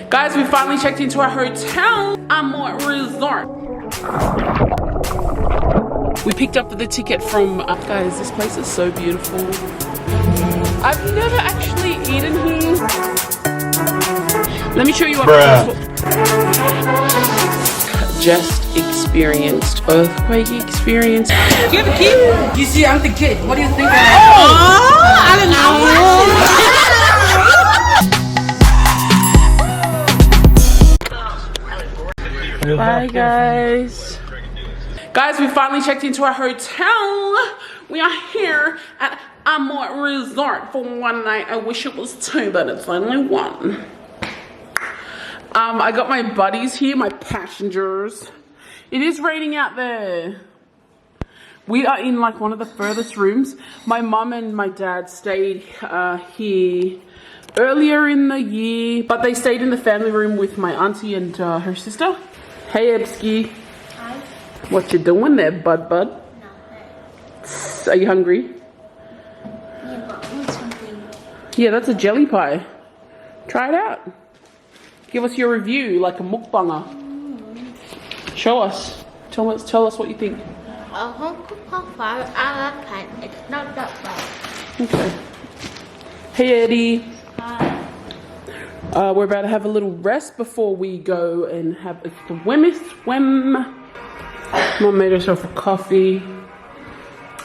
Guys, we finally checked into our hotel, Amoa Resort. We picked up the ticket from, guys, this place is so beautiful. I've never actually eaten here. Let me show you what just experienced earthquake experience. Give a kid. You see, I'm the kid. What do you think? I don't know. Bye, guys. Guys, we finally checked into our hotel. We are here at Amoa Resort for one night. I wish it was two, but it's only one. I got my buddies here, my passengers. It is raining out there. We are in like one of the furthest rooms. My mum and my dad stayed here earlier in the year, but they stayed in the family room with my auntie and her sister. Hey, Ebski. Hi. What you doing there, bud? Nothing. Are you hungry? Yeah, but what's something? Yeah, that's a jelly pie. Try it out. Give us your review, like a mukbanger. Show us. Tell us what you think. I like it. It's not that bad. Okay. Hey, Eddie. Hi. We're about to have a little rest before we go and have a swim. Mom made herself a coffee.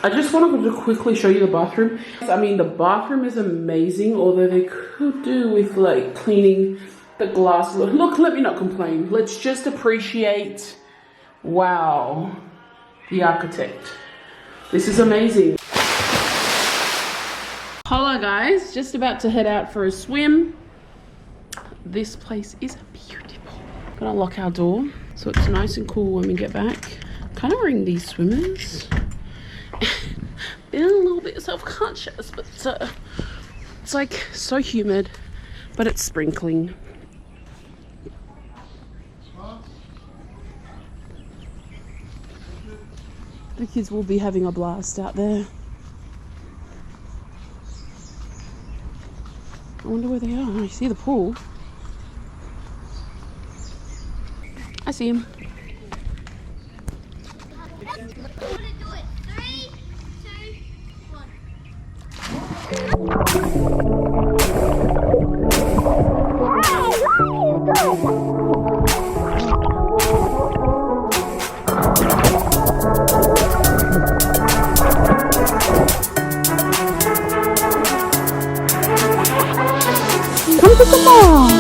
I just wanted to quickly show you the bathroom. I mean, the bathroom is amazing, although they could do with like cleaning the glass. Look, let me not complain. Let's just appreciate, wow, the architect. This is amazing. Hola, guys. Just about to head out for a swim. This place is beautiful. Gonna lock our door so it's nice and cool when we get back. Kind of wearing these swimmers. Been a little bit self-conscious, but it's like so humid, but it's sprinkling. The kids will be having a blast out there. I wonder where they are. I see the pool. I see him. Come to the mall.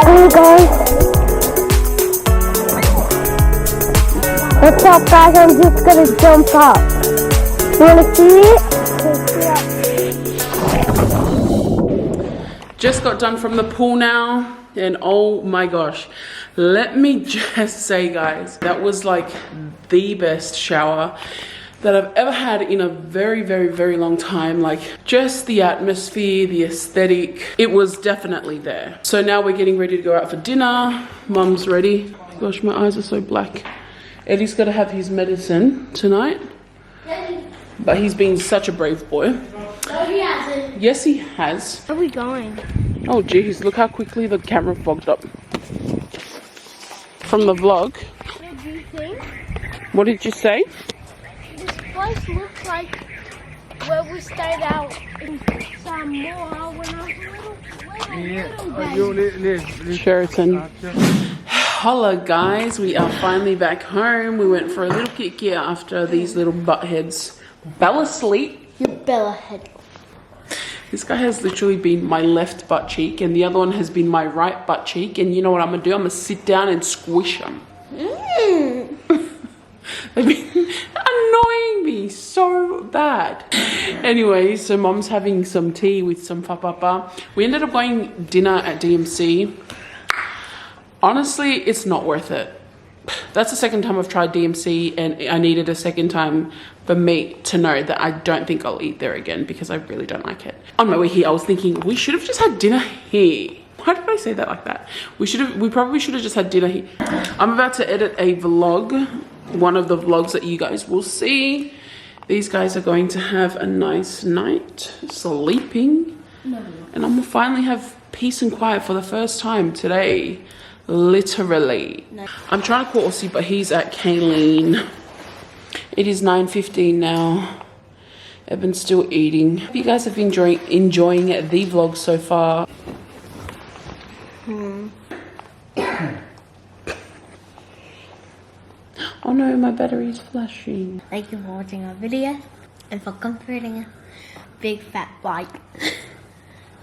Hey guys, what's up guys? I'm just gonna jump up. You wanna see it? Just got done from the pool now, and oh my gosh, let me just say guys, that was like the best shower that I've ever had in a very, very, very long time. Like just the atmosphere, the aesthetic, it was definitely there. So now we're getting ready to go out for dinner. Mum's ready. Gosh, my eyes are so black. Eddie's got to have his medicine tonight, but he's been such a brave boy. No, he hasn't. Yes, he has. Where are we going? Oh geez, look how quickly the camera fogged up. From the vlog. What do you think? What did you say? This place looks like where we stayed out in Samoa when I was little. Sheraton. Holla guys, we are finally back home. We went for a little kick here after these little buttheads fell asleep. You bella head. This guy has literally been my left butt cheek and the other one has been my right butt cheek, and you know what I'm gonna do? I'm gonna sit down and squish them. They've been annoying me so bad. Anyway, so Mom's having some tea with some whapapa. We ended up going dinner at DMC. Honestly, it's not worth it. That's the second time I've tried DMC, and I needed a second time for me to know that I don't think I'll eat there again because I really don't like it. On my way here, I was thinking we should have just had dinner here. Why did I say that like that? We probably should have just had dinner here. I'm about to edit a vlog, one of the vlogs that you guys will see. These guys are going to have a nice night sleeping, and I'm gonna finally have peace and quiet for the first time today. Literally. I'm trying to call Aussie, but he's at Kayleen. It is 9:15 now. Evan's still eating. Hope you guys have been enjoying the vlog so far. Oh no, my battery's flashing. Thank you for watching our video and for completing a big fat bite.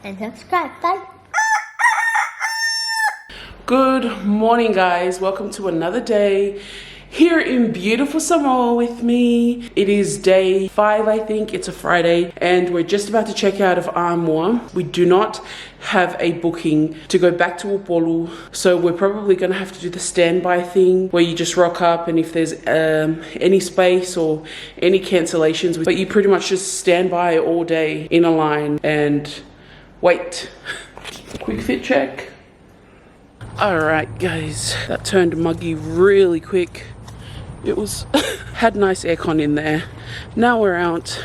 And subscribe, guys. Good morning, guys. Welcome to another day here in beautiful Samoa with me. It is day 5, I think. It's a Friday, and we're just about to check out of Amoa. We do not have a booking to go back to Upolu, so we're probably going to have to do the standby thing where you just rock up, and if there's any space or any cancellations, but you pretty much just stand by all day in a line and wait. Quick fit check. All right, guys, that turned muggy really quick. It was had nice aircon in there. Now we're out.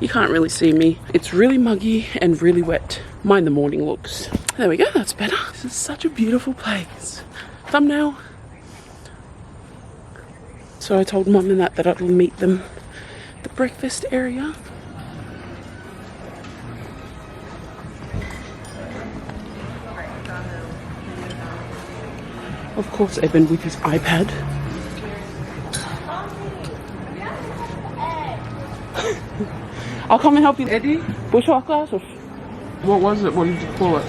You can't really see me. It's really muggy and really wet. Mind the morning looks. There we go, that's better. This is such a beautiful place. Thumbnail. So I told Mum and that I'll meet them at the breakfast area. Of course, Evan with his iPad. I'll come and help you. Eddie? Bushwalker? What was it? What did you call it?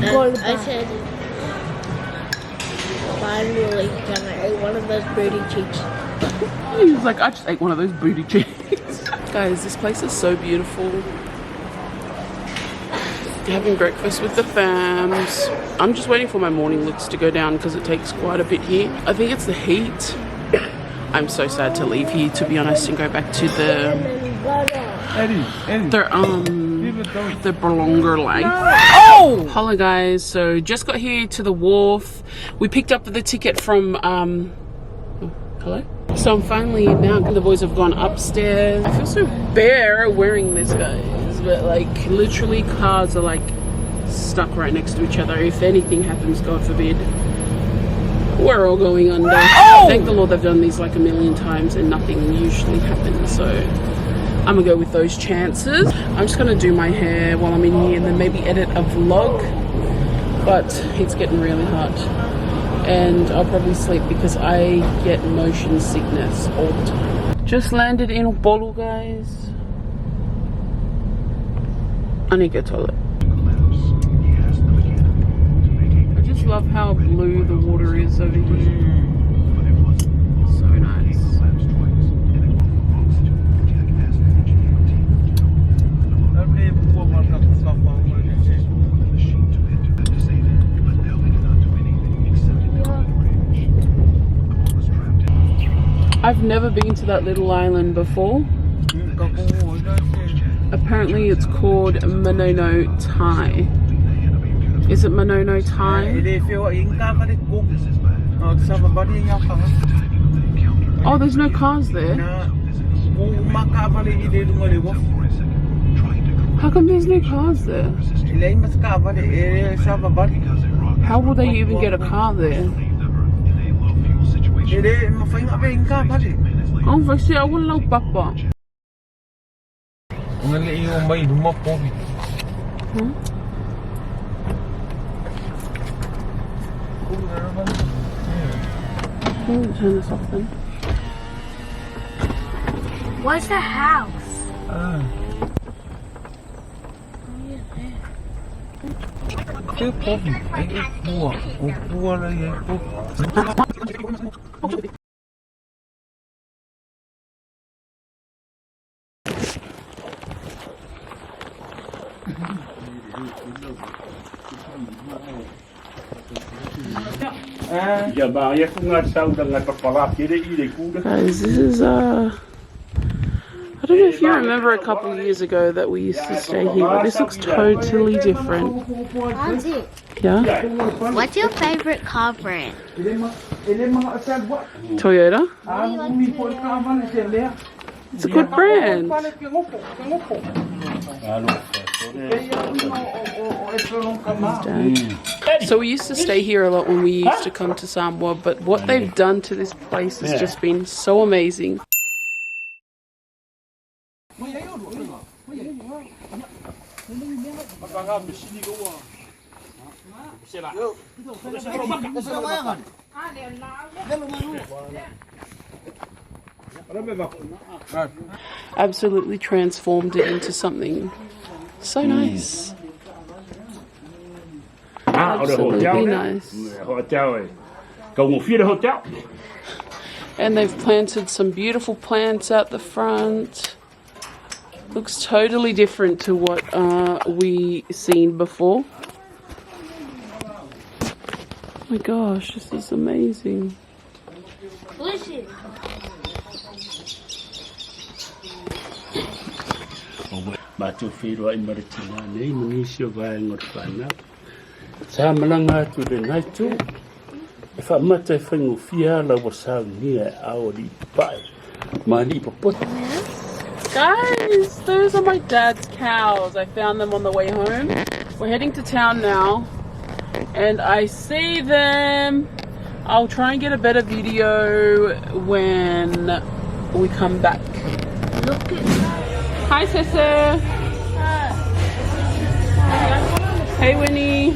I said, finally, gonna eat one of those booty cheeks. He was like, I just ate one of those booty cheeks. Guys, this place is so beautiful. Having breakfast with the fams. I'm just waiting for my morning looks to go down because it takes quite a bit here. I think it's the heat. I'm so sad to leave here, to be honest, and go back to the longer life. Oh! Hello guys, so just got here to the wharf. We picked up the ticket from hello? So I'm finally in now. The boys have gone upstairs. I feel so bare wearing this, guys, but like literally cars are like stuck right next to each other. If anything happens, God forbid, we're all going under. Oh! Thank the Lord they've done these like a million times and nothing usually happens, so I'm gonna go with those chances. I'm just gonna do my hair while I'm in here and then maybe edit a vlog, but it's getting really hot and I'll probably sleep because I get motion sickness all the time. Just landed in Upolu, guys. I need to go to the toilet. I just love how blue the water is over here. So nice. I've never been to that little island before. Apparently it's called Manono Thai. Is it Manono Thai? Oh, there's no cars there. How come there's no cars there? How will they even get a car there? Oh, vai ser algo lau papa. Turn this off then. Where's the house? Guys, this is I don't know if you remember a couple of years ago that we used to stay here, but this looks totally different. Auntie, Yeah? what's your favorite car brand? Toyota? It's a good brand. So we used to stay here a lot when we used to come to Samoa, but what they've done to this place has just been so amazing. Absolutely transformed it into something so nice. Absolutely nice. And they've planted some beautiful plants out the front. Looks totally different to what we seen before. Oh my gosh, this is amazing. Listen. Guys, those are my dad's cows. I found them on the way home. We're heading to town now, and I see them. I'll try and get a better video when we come back. Look at that. Hi, sister. Hey, Winnie.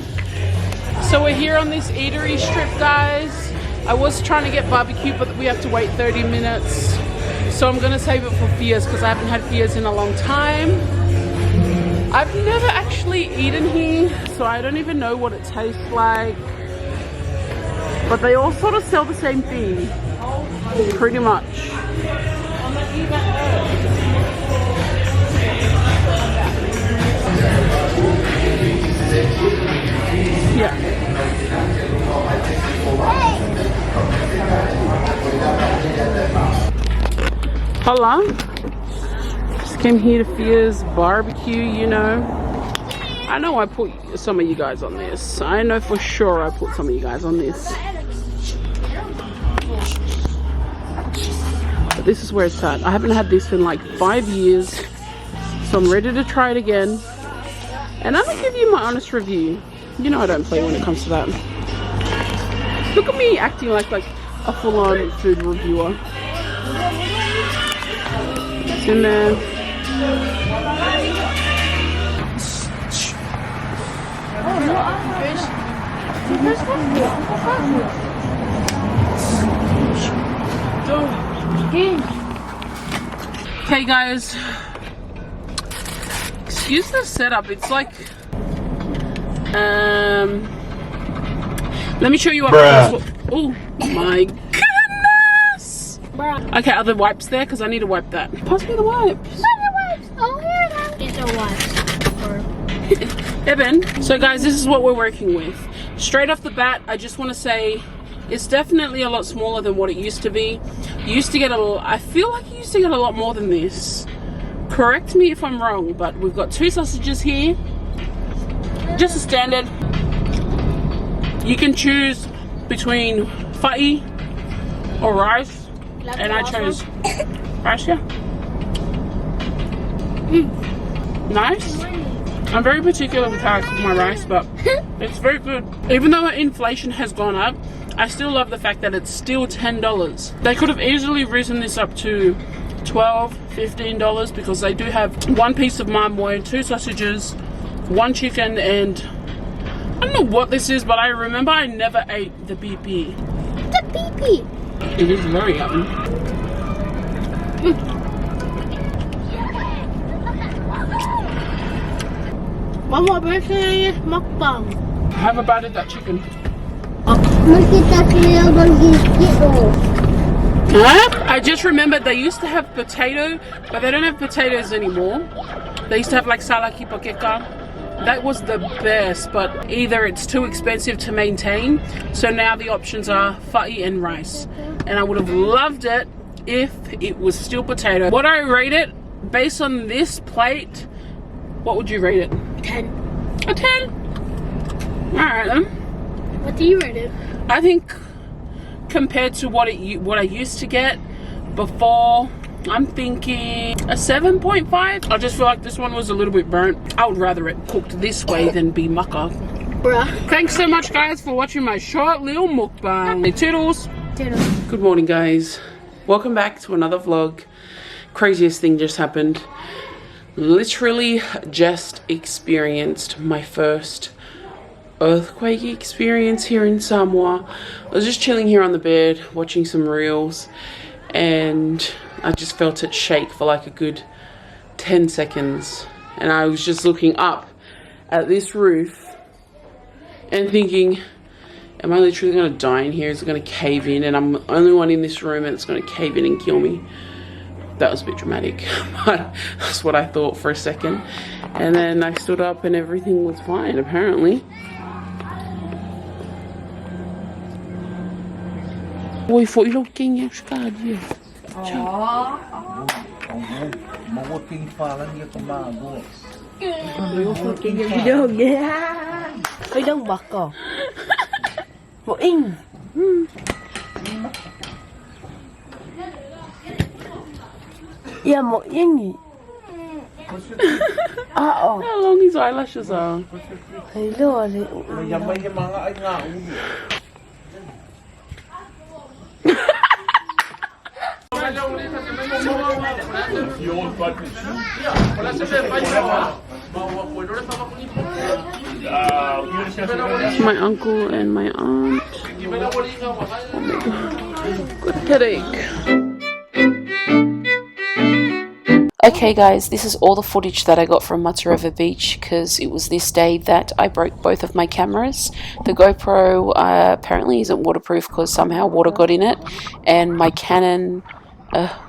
So we're here on this eatery strip, guys. I was trying to get barbecue, but we have to wait 30 minutes. So I'm gonna save it for Fia'S because I haven't had Fia'S in a long time. I've never actually eaten here, so I don't even know what it tastes like. But they all sort of sell the same thing, pretty much. Yeah. Hola. Just came here to Fia'S barbecue, you know. I know I put some of you guys on this. I know for sure I put some of you guys on this. But this is where it's at. I haven't had this in like 5 years. So I'm ready to try it again. And I'm gonna give you my honest review. You know I don't play when it comes to that. Look at me acting like a full-on food reviewer. It's in there. Okay guys, excuse the setup. It's like let me show you up. Oh my goodness. Bruh. Okay, are the wipes there? Because I need to wipe that. Pass me the wipes. Oh, here these are wipes. Evan, so guys, this is what we're working with. Straight off the bat, I just want to say it's definitely a lot smaller than what it used to be. You used to get I feel like you used to get a lot more than this. Correct me if I'm wrong, but we've got 2 sausages here. Just a standard. You can choose between Savaii or rice, and I chose rice, yeah. Nice. I'm very particular with how I cook my rice, but it's very good. Even though inflation has gone up, I still love the fact that it's still $10. They could have easily risen this up to $12, $15 because they do have 1 piece of marmoy, 2 sausages, 1 chicken, and I don't know what this is, but I remember I never ate the BP. The BP. It is very yummy. One more birthday mukbang. Have a bite of that chicken. Huh? I just remembered they used to have potato, but they don't have potatoes anymore. They used to have like salaki pakeka, That was the best, but either it's too expensive to maintain, so now the options are fa'i and rice. And I would have loved it if it was still potato. What I rate it, based on this plate, what would you rate it? 10. A 10? Alright then. What do you rate it? I think compared to what I used to get before, I'm thinking a 7.5. I just feel like this one was a little bit burnt. I would rather it cooked this way than be mukka. Bruh. Thanks so much, guys, for watching my short little mukbang. Toodles. Toodles. Good morning, guys. Welcome back to another vlog. Craziest thing just happened. Literally just experienced my first earthquake experience here in Samoa. I was just chilling here on the bed watching some reels, and I just felt it shake for like a good 10 seconds. And I was just looking up at this roof and thinking, am I literally going to die in here? Is it going to cave in? And I'm the only one in this room and it's going to cave in and kill me. That was a bit dramatic, but that's what I thought for a second. And then I stood up and everything was fine, apparently. Oi, foi louquinho a escada. Ôi đông bạc cỏ. Bộ in. Yeah, mo in. How long his eyelashes are. Hello. My uncle and my aunt. Oh my god. Good headache. Okay guys, this is all the footage that I got from Matarova Beach, because it was this day that I broke both of my cameras. The GoPro apparently isn't waterproof because somehow water got in it, and my Canon,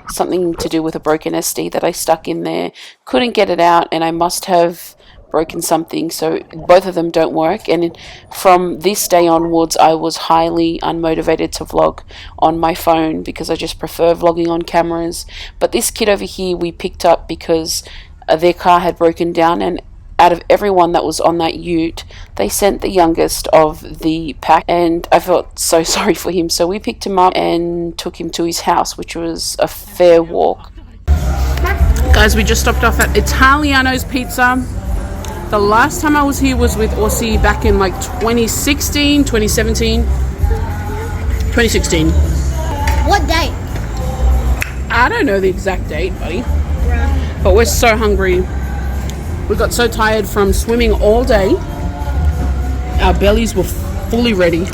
something to do with a broken SD that I stuck in there, couldn't get it out, and I must have broken something, so both of them don't work. And from this day onwards I was highly unmotivated to vlog on my phone because I just prefer vlogging on cameras. But this kid over here we picked up because their car had broken down, and out of everyone that was on that ute, they sent the youngest of the pack, and I felt so sorry for him, so we picked him up and took him to his house, which was a fair walk. Guys, we just stopped off at Italiano's Pizza. The last time I was here was with Aussie back in like 2016, 2017. 2016. What date? I don't know the exact date, buddy. But we're so hungry. We got so tired from swimming all day. Our bellies were fully ready.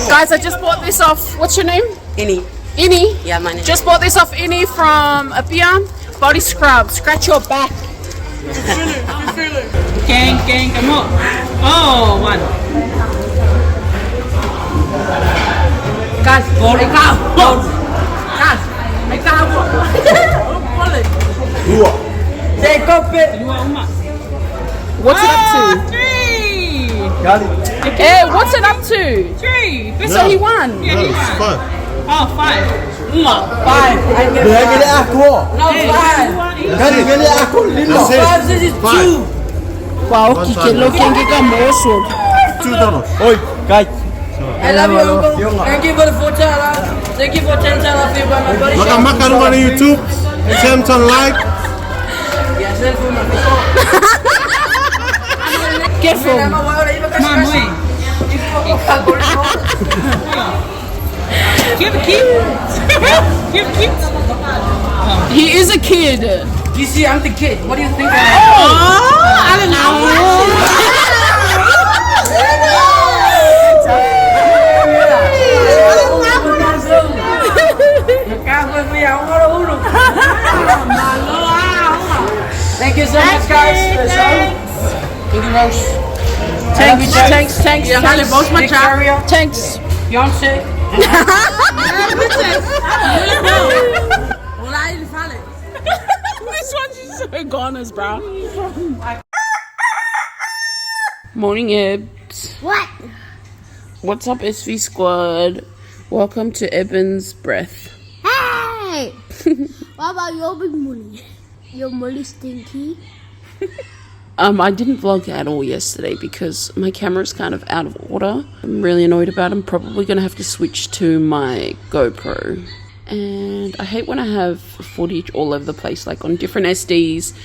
Guys, I just bought this off, what's your name? Ini. Ini? Yeah, my name. Just bought this off Ini from Apia. Body scrub, scratch your back. Gang, come on. Oh, one. Guys, make out. Guys, make out. Take off it. What's it up to? 3. Hey, what's it up to? 3. So he won. Yeah, he won. Oh, 5. 5. Bili ako. No, 5. Kali bili ako. 5, this is 2. Wow, kikilo kengi ka moso. $2. Oi, guys. I love you, uncle. Thank you for the 4 $10. Thank you for 10 $10 for you by my body shop. Makan on YouTube. Same time like. Yeah, send for my Careful. Mom, wait. You're cute. You're cute. He is a kid. You see, I'm the kid. What do you think? I don't know. Carlos. Thanks. Dale, vamos Victoria. Thanks. Beyonce. This one she's so goners, bro. Morning, Ebs. What? What's up, SV squad? Welcome to Eben's Breath. Hey! What about your big money? Your money stinky? I didn't vlog at all yesterday because my camera's kind of out of order. I'm really annoyed about it. I'm probably going to have to switch to my GoPro. And I hate when I have footage all over the place, like on different SDs,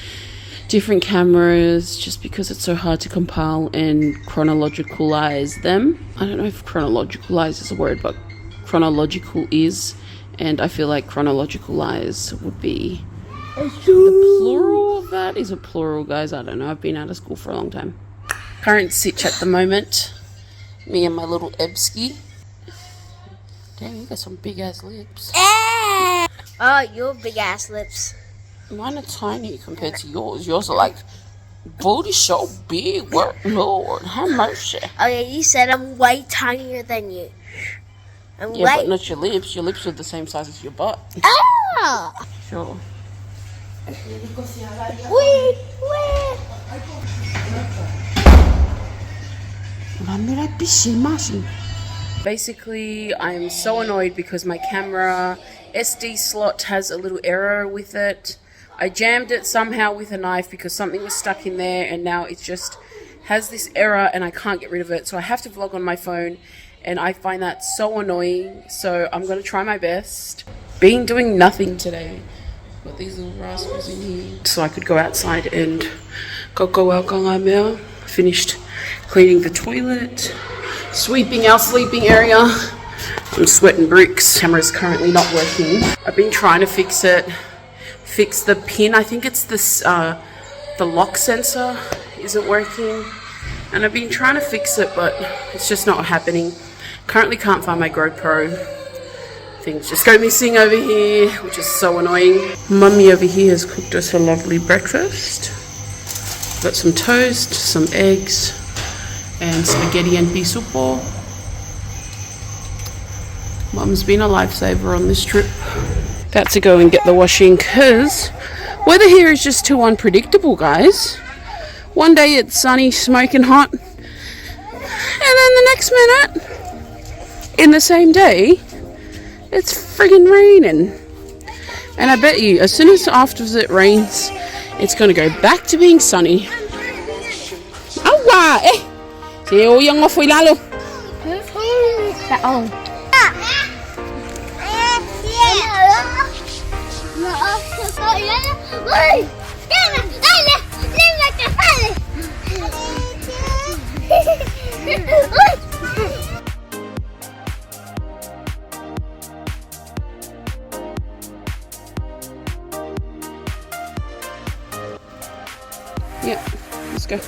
different cameras, just because it's so hard to compile and chronologicalize them. I don't know if chronologicalize is a word, but chronological is. And I feel like chronologicalize would be the plural of that. Is it plural, guys? I don't know. I've been out of school for a long time. Current sitch at the moment. Me and my little Ebski. Damn, you got some big ass lips. Oh, your big ass lips. Mine are tiny compared to yours. Yours are like, booty so big. What? Lord, have mercy. Oh yeah, you said I'm way tinier than you. I'm Yeah, way. but not your lips. Your lips are the same size as your butt. Ah! Sure. Wee! Basically, I'm so annoyed because my camera SD slot has a little error with it. I jammed it somehow with a knife because something was stuck in there, and now it just has this error and I can't get rid of it. So I have to vlog on my phone, and I find that so annoying. So I'm going to try my best. Been doing nothing today. Got these little rascals in here. So I could go outside and go out on. Finished cleaning the toilet. Sweeping our sleeping area. I'm sweating bricks. Camera's currently not working. I've been trying to fix it. Fix the pin. I think it's this, the lock sensor isn't working. And I've been trying to fix it, but it's just not happening. Currently can't find my GoPro. Things just go missing over here, which is so annoying. Mummy over here has cooked us a lovely breakfast. Got some toast, some eggs, and spaghetti and pisupo. Mum's been a lifesaver on this trip. About to go and get the washing because weather here is just too unpredictable, guys. One day it's sunny, smoking hot, and then the next minute, in the same day, it's friggin' raining. And I bet you, as soon as after it rains, it's gonna go back to being sunny. Awa! Eh! Si Uyang mo fui lalo. Oh. Yeah, let's go.